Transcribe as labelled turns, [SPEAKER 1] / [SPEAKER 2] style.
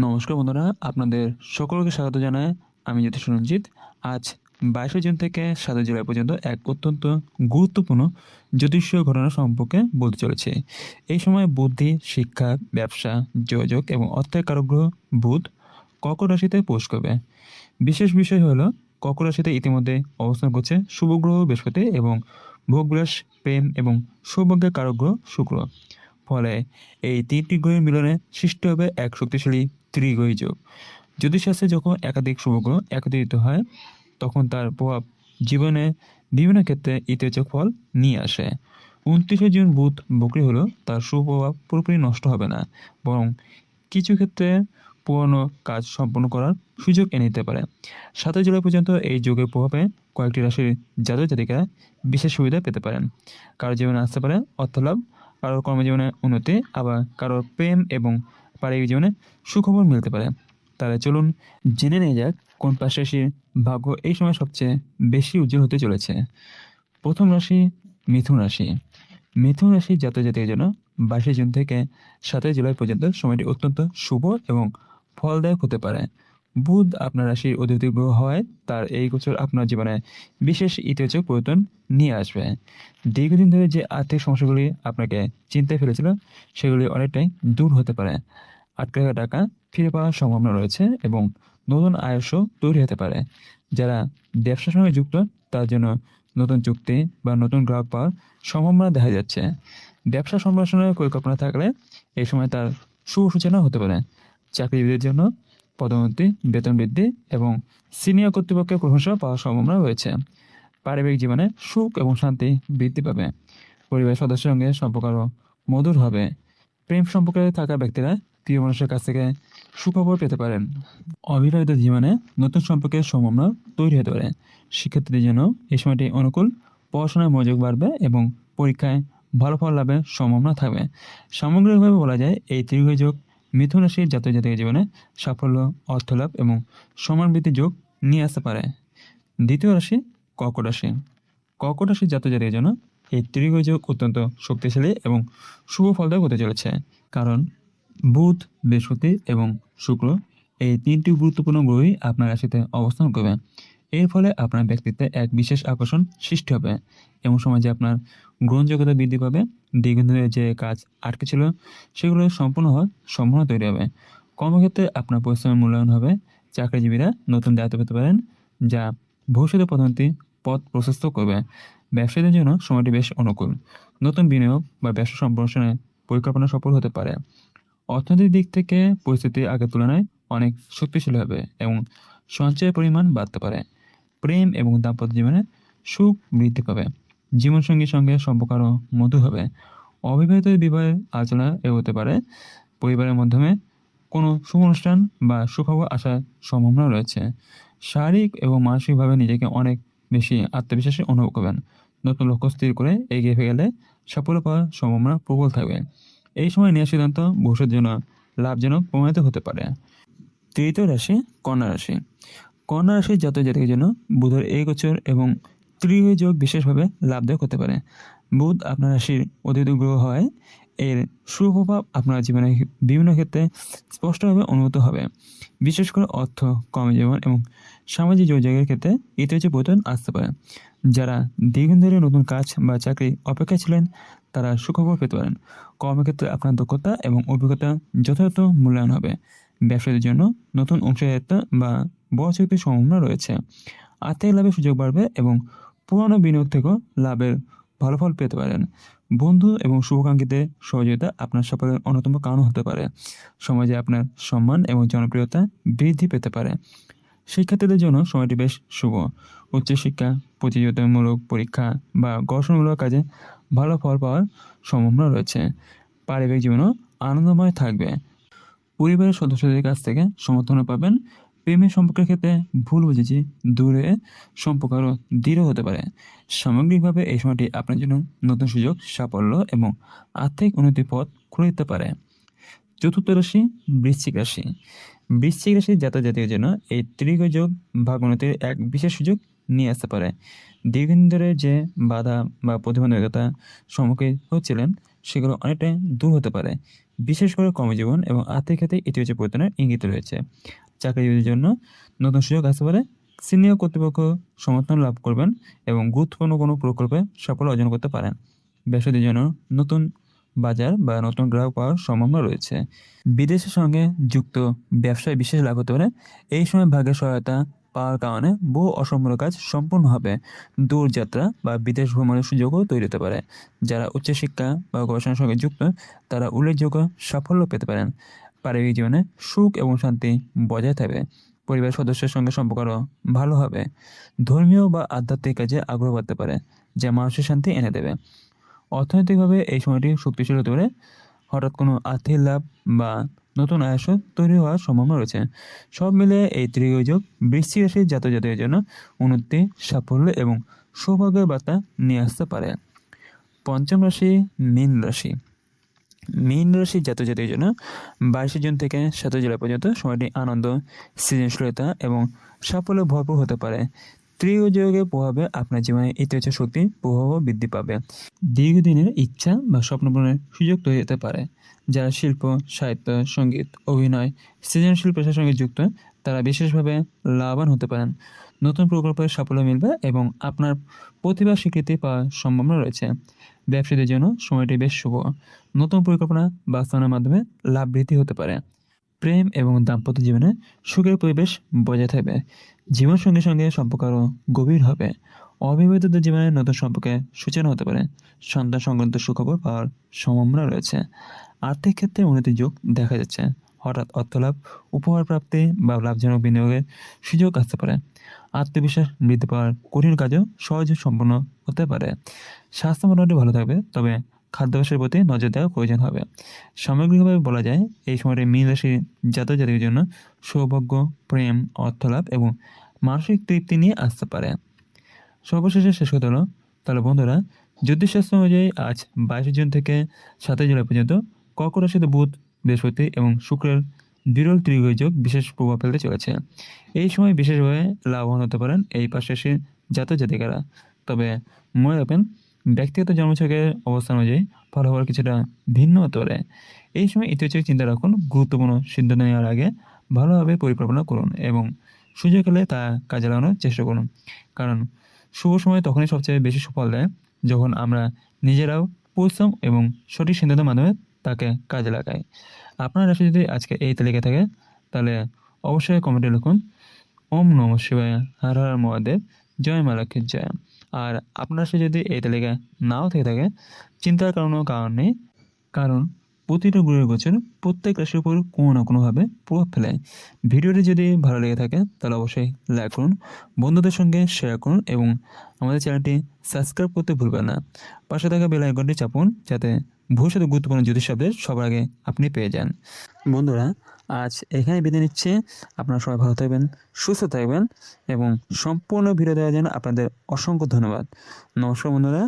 [SPEAKER 1] নমস্কার বন্ধুরা, আপনাদের সকলকে স্বাগত জানাই। আমি জ্যোতিষ রঞ্জিত। আজ 22শে জুন থেকে 7 জুলাই পর্যন্ত এক অত্যন্ত গুরুত্বপূর্ণ জ্যোতিষীয় ঘটনা সম্পর্কে বলতে চলেছি। এই সময় বুদ্ধি, শিক্ষা, ব্যবসা, যোগাযোগ এবং অর্থের কারক গ্রহ বুধ কর্কট রাশিতে প্রবেশ করবে। বিশেষ বিষয় হলো কর্কট রাশিতে ইতিমধ্যে অবস্থান করছে শুভ গ্রহ বৃহস্পতি এবং ভোগবিলাস, প্রেম এবং সৌভাগ্যের কারক গ্রহ শুক্র। ফলে এই তিনটি গ্রহের মিলনে সৃষ্টি হবে এক শক্তিশালী ত্রিগ্রহী যোগ। জ্যোতিষশাস্ত্রে যখন একাধিক শুভগ্রহ একত্রিত হয়, তখন তার প্রভাব জীবনে বিভিন্ন ক্ষেত্রে ইতিবাচক ফল নিয়ে আসে। 29শে জুন বুধ বক্রী হলেও তার সুপ্রভাব পুরোপুরি নষ্ট হবে না, বরং কিছু ক্ষেত্রে পুরনো কাজ সম্পন্ন করার সুযোগ এনে দিতে পারে। 7 জুলাই পর্যন্ত এই যোগের প্রভাবে কয়েকটি রাশির জাতক জাতিকারা বিশেষ সুবিধা পেতে পারেন। কারো জীবনে আসতে পারে অর্থলাভ, কারোর কর্মজীবনে উন্নতি, আবার কারোর প্রেম এবং পারিবারিক জীবনে সুখবর মিলতে পারে। তাহলে চলুন জেনে নেওয়া যাক কোন 5 রাশির ভাগ্য এই সময় সবচেয়ে বেশি উজ্জ্বল হতে চলেছে। প্রথম রাশি মিথুন রাশি। মিথুন রাশির জাতক জাতিকার জন্য 22শে জুন থেকে 7 জুলাই পর্যন্ত সময়টি অত্যন্ত শুভ এবং ফলদায়ক হতে পারে। বুধ আপনার রাশির অধিপতি গ্রহ হওয়ায় তার এই গোচর আপনার জীবনে বিশেষ ইতিবাচক পরিবর্তন নিয়ে আসবে। দীর্ঘদিন ধরে যে আর্থিক সমস্যাগুলি আপনাকে চিন্তায় ফেলেছিল, সেগুলি অনেকটাই দূর হতে পারে। আটকে থাকা টাকা ফিরে পাওয়ার সম্ভাবনা রয়েছে এবং নতুন আয়স্য তৈরি হতে পারে। যারা ব্যবসার সঙ্গে যুক্ত, তার জন্য নতুন চুক্তি বা নতুন গ্রাহক পাওয়ার সম্ভাবনা দেখা যাচ্ছে। ব্যবসা সম্প্রসারণের পরিকল্পনা থাকলে এই সময় তার শুভ সূচনা হতে পারে। চাকরিজীবীদের জন্য পদোন্নতি, বেতন বৃদ্ধি এবং সিনিয়র কর্তৃপক্ষের প্রশংসা পাওয়ার সম্ভাবনা রয়েছে। পারিবারিক জীবনে সুখ এবং শান্তি বৃদ্ধি পাবে। পরিবারের সদস্যের সঙ্গে সম্পর্ক আরও মধুর হবে। প্রেম সম্পর্কে থাকা ব্যক্তিরা প্রিয় মানুষের কাছ থেকে সুখবর পেতে পারেন। অবিবাহিত জীবনে নতুন সম্পর্কের সম্ভাবনা তৈরি হতে পারে। শিক্ষার্থীদের জন্য এই সময়টি অনুকূল, পড়াশোনায় মনোযোগ বাড়বে এবং পরীক্ষায় ভালো ফল লাভের সম্ভাবনা থাকবে। সামগ্রিকভাবে বলা যায় এই ত্রিগ্রহী যোগ মিথুন রাশির জাতক জাতিকার জীবনে সাফল্য, অর্থলাভ এবং সম্মান বৃদ্ধির যোগ নিয়ে আসতে পারে। দ্বিতীয় রাশি কর্কট রাশি। কর্কট রাশির জাতক জাতিকার জন্য এই ত্রিগ্রহী যোগ অত্যন্ত শক্তিশালী এবং শুভ ফলদায়ক হতে চলেছে। কারণ বুধ, বৃহস্পতি এবং শুক্র এই তিনটি গুরুত্বপূর্ণ গ্রহই আপনার রাশিতে অবস্থান করবে। এর ফলে আপনার ব্যক্তিত্বে এক বিশেষ আকর্ষণ সৃষ্টি হবে। এমন সমাজে আপনার গ্রহণযোগ্যতা বৃদ্ধি পাবে। দীর্ঘদিন ধরে যে কাজ আটকে ছিল, সেগুলো সম্পূর্ণ হওয়ার সম্ভাবনা তৈরি হবে। কর্মক্ষেত্রে আপনার পরিশ্রমের মূল্যায়ন হবে। চাকরিজীবীরা নতুন দায়িত্ব পেতে পারেন, যা ভবিষ্যতে পদোন্নতি পথ প্রশস্ত করবে। ব্যবসায়ীদের জন্য সময়টি বেশ অনুকূল। নতুন বিনিয়োগ বা ব্যবসা সম্প্রসারণের পরিকল্পনা সফল হতে পারে। অর্থনৈতিক দিক থেকে পরিস্থিতি আগের তুলনায় অনেক শক্তিশালী হবে এবং সঞ্চয়ের পরিমাণ বাড়তে পারে। প্রেম এবং দাম্পত্য জীবনে সুখ বৃদ্ধি পাবে। জীবনসঙ্গীর সঙ্গে সম্পর্ক আরও মধুর হবে। অবিবাহিত বিবাহের আলোচনা এগোতে পারে। পরিবারের মাধ্যমে কোনো শুভ অনুষ্ঠান বা সুখবর আসার সম্ভাবনা রয়েছে। শারীরিক এবং মানসিকভাবে নিজেকে অনেক বেশি আত্মবিশ্বাসী অনুভব করবেন। নতুন লক্ষ্য স্থির করে এগিয়ে গেলে সাফল্য পাওয়ার সম্ভাবনা প্রবল থাকবে। এই সময় নেওয়া সিদ্ধান্ত ভবিষ্যতের জন্য লাভজনক প্রমাণিত হতে পারে। তৃতীয় রাশি কন্যা রাশি। কন্যা রাশির জাতক জাতিকার জন্য বুধের এই গোচর এবং ত্রিগ্রহী যোগ বিশেষভাবে লাভদায়ক হতে পারে। বুধ আপনার রাশির অধিপতি গ্রহ হওয়ায় এর সুপ্রভাব আপনার জীবনে বিভিন্ন ক্ষেত্রে স্পষ্টভাবে অনুভূত হবে। বিশেষ করে অর্থ, কর্মজীবন এবং সামাজিক যোগাযোগের ক্ষেত্রে ইতিবাচক পরিবর্তন আসতে পারে। যারা দীর্ঘদিন ধরে নতুন কাজ বা চাকরি অপেক্ষায় ছিলেন, তারা সুখবর পেতে পারেন। কর্মক্ষেত্রে আপনার দক্ষতা এবং অভিজ্ঞতা যথাযথ মূল্যায়ন হবে। ব্যবসায়ীদের জন্য নতুন অংশীদারিত্ব বা বড় চুক্তির সম্ভাবনা রয়েছে। আর্থিক লাভের সুযোগ বাড়বে এবং পুরনো বিনিয়োগ থেকেও লাভের ভালো ফল পেতে পারেন। বন্ধু এবং শুভাকাঙ্ক্ষীদের সহযোগিতা আপনার সাফল্যের অন্যতম কারণ হতে পারে। সমাজে আপনার সম্মান এবং জনপ্রিয়তা বৃদ্ধি পেতে পারে। শিক্ষার্থীদের জন্য সময়টি বেশ শুভ। উচ্চশিক্ষা, প্রতিযোগিতামূলক পরীক্ষা বা গবেষণামূলক কাজে ভালো ফল পাওয়ার সম্ভাবনা রয়েছে। পারিবারিক জীবনও আনন্দময় থাকবে। পরিবারের সদস্যদের কাছ থেকে সমর্থন পাবেন। প্রেমের সম্পর্কের ক্ষেত্রে ভুল বুঝেছি দূরে সম্পর্ক আরও দৃঢ় হতে পারে। সামগ্রিকভাবে এই সময়টি আপনার জন্য নতুন সুযোগ, সাফল্য এবং আর্থিক উন্নতির পথ খুলে দিতে পারে। চতুর্থ রাশি বৃশ্চিক রাশি। বৃশ্চিক রাশির জাতক জাতির জন্য এই ত্রিগ্রহী যোগ ভাগ্যোন্নতির এক বিশেষ সুযোগ নিয়ে আসতে পারে। দীর্ঘদিন ধরে যে বাধা বা প্রতিবন্ধকতা সম্মুখীন হচ্ছিলেন, সেগুলো অনেকটাই দূর হতে পারে। বিশেষ করে কর্মজীবন এবং আর্থিক খাতে ইতিবাচক পরিবর্তনের ইঙ্গিত রয়েছে। চাকরিজীবীদের জন্য নতুন সুযোগ আসতে পারে। সিনিয়র কর্তৃপক্ষ সমর্থন লাভ করবেন এবং গুরুত্বপূর্ণ কোনো প্রকল্পে সাফল্য অর্জন করতে পারেন। ব্যবসায়ীদের জন্য নতুন বাজার বা নতুন গ্রাহক পাওয়ার সম্ভাবনা রয়েছে। বিদেশের সঙ্গে যুক্ত ব্যবসায় বিশেষ লাভ হতে পারে। এই সময় ভাগ্যের সহায়তা পাওয়ার কারণে বহু অসম্পূর্ণ কাজ সম্পূর্ণ হবে। দূরযাত্রা বা বিদেশ ভ্রমণের সুযোগও তৈরি হতে পারে। যারা উচ্চশিক্ষা বা গবেষণার সঙ্গে যুক্ত তারা উল্লেখযোগ্য সাফল্য পেতে পারেন। পারিবারিক জীবনে সুখ এবং শান্তি বজায় থাকবে। পরিবারের সদস্যের সঙ্গে সম্পর্ক আরও ভালো হবে। ধর্মীয় বা আধ্যাত্মিক কাজে আগ্রহ বাড়তে পারে, যা মানসিক শান্তি এনে দেবে। অর্থনৈতিকভাবে এই সময়টি শক্তিশালী হতে পারে। হঠাৎ কোনো আর্থিক লাভ বা নতুন আয়স তৈরি হওয়ার সম্ভাবনা রয়েছে। সব মিলিয়ে এই ত্রিযোগ বৃশ্চিক রাশির জাতকদের জন্য উন্নতি, সাফল্য এবং সৌভাগ্যের বার্তা নিয়ে আসতে পারে। পঞ্চম রাশি মীন রাশি। মীন রাশির জাতকদের জন্য 22শে জুন থেকে 7 জুলাই পর্যন্ত সময়টি আনন্দ, সৃজনশীলতা এবং সাফল্যে ভরপুর হতে পারে। ত্রিযোগের প্রভাবে আপনার জীবনে ইতিবাচক শক্তির প্রভাবও বৃদ্ধি পাবে। দীর্ঘদিনের ইচ্ছা বা স্বপ্ন পূরণের সুযোগ তৈরি হতে পারে। যারা শিল্প, সাহিত্য, সঙ্গীত, অভিনয়, সৃজনশীল পেশার সঙ্গে যুক্ত তারা বিশেষভাবে লাভবান হতে পারেন। নতুন প্রকল্পের সাফল্য মিলবে এবং আপনার প্রতিভা স্বীকৃতি পাওয়ার সম্ভাবনা রয়েছে। ব্যবসায়ীদের জন্য সময়টি বেশ শুভ। নতুন পরিকল্পনা বাস্তবায়নের মাধ্যমে লাভ বৃদ্ধি হতে পারে। প্রেম এবং দাম্পত্য জীবনে সুখের পরিবেশ বজায় থাকবে। জীবনসঙ্গীর সঙ্গে সম্পর্ক আরও গভীর হবে। অবিবাহিতদের জীবনে নতুন সম্পর্কের সূচনা হতে পারে। সন্তান সংক্রান্ত সুখবর পাওয়ার সম্ভাবনা রয়েছে। আর্থিক ক্ষেত্রে উন্নতির যোগ দেখা যাচ্ছে। হঠাৎ অর্থলাভ, উপহার প্রাপ্তি বা লাভজনক বিনিয়োগের সুযোগ আসতে পারে। আত্মবিশ্বাস বৃদ্ধি পাওয়ার কঠিন কাজও সহজে সম্পন্ন হতে পারে। স্বাস্থ্য মোটামুটি ভালো থাকবে, তবে খাদ্যাভ্যাসের প্রতি নজর দেওয়ার প্রয়োজন হবে। সামগ্রিকভাবে বলা যায় এই সময়টি মীন রাশির জাতক-জাতিকাদের জন্য সৌভাগ্য, প্রেম, অর্থলাভ এবং মানসিক তৃপ্তি নিয়ে আসতে পারে। সর্বশেষে শেষ কথা হলো, তাহলে বন্ধুরা, জ্যোতিষশাস্ত্র অনুযায়ী আজ 22শে জুন থেকে 7 জুলাই পর্যন্ত কর্কট রাশিতে বুধ, বৃহস্পতি এবং শুক্রের বিরল ত্রিযোগ বিশেষ প্রভাব ফেলতে চলেছে। এই সময় বিশেষভাবে লাভবান হতে পারেন এই 5 রাশির জাতক জাতিকারা। তবে মনে রাখবেন, ব্যক্তিগত জন্মছকের অবস্থান অনুযায়ী ফলাফল কিছুটা ভিন্ন হতে পারে। এই সময় ইতিবাচক চিন্তা রাখুন, গুরুত্বপূর্ণ সিদ্ধান্ত নেওয়ার আগে ভালোভাবে পরিকল্পনা করুন এবং সুযোগ হলে তা কাজে লাগানোর চেষ্টা করুন। কারণ শুভ সময় তখনই সবচেয়ে বেশি সুফল দেয় যখন আমরা নিজেরাও পরিশ্রম এবং সঠিক সিদ্ধান্তের মাধ্যমে তাকে কাজে লাগাই। আপনার রাশি যদি আজকে এই তালিকা থাকে তাহলে অবশ্যই কমেন্টে লিখুন ওম নমঃ শিবায়, হর হর মহাদেব, জয় মা লক্ষ্মীর জয়। আর আপনার রাশি যদি এই তালিকায় নাও থেকে থাকে, চিন্তার কোনো কারণ নেই। কারণ প্রতিটা গ্রহের গোচর প্রত্যেক রাশির উপর কোনো না কোনোভাবে প্রভাব ফেলে। ভিডিওটি যদি ভালো লেগে থাকে তাহলে অবশ্যই লাইক করুন, বন্ধুদের সঙ্গে শেয়ার করুন এবং আমাদের চ্যানেলটি সাবস্ক্রাইব করতে ভুলবেন না। পাশে থাকা বেল আইকনটি চাপুন যাতে ভবিষ্যতে গুরুত্বপূর্ণ জ্যোতিষ আপডেট সবার আগে আপনি পেয়ে যান। বন্ধুরা, আজ এখানে বিদায় নিচ্ছে। আপনারা সবাই ভালো থাকবেন, সুস্থ থাকবেন এবং সম্পূর্ণ ভিডিও দেওয়ার জন্য আপনাদের অসংখ্য ধন্যবাদ। নমস্কার বন্ধুরা।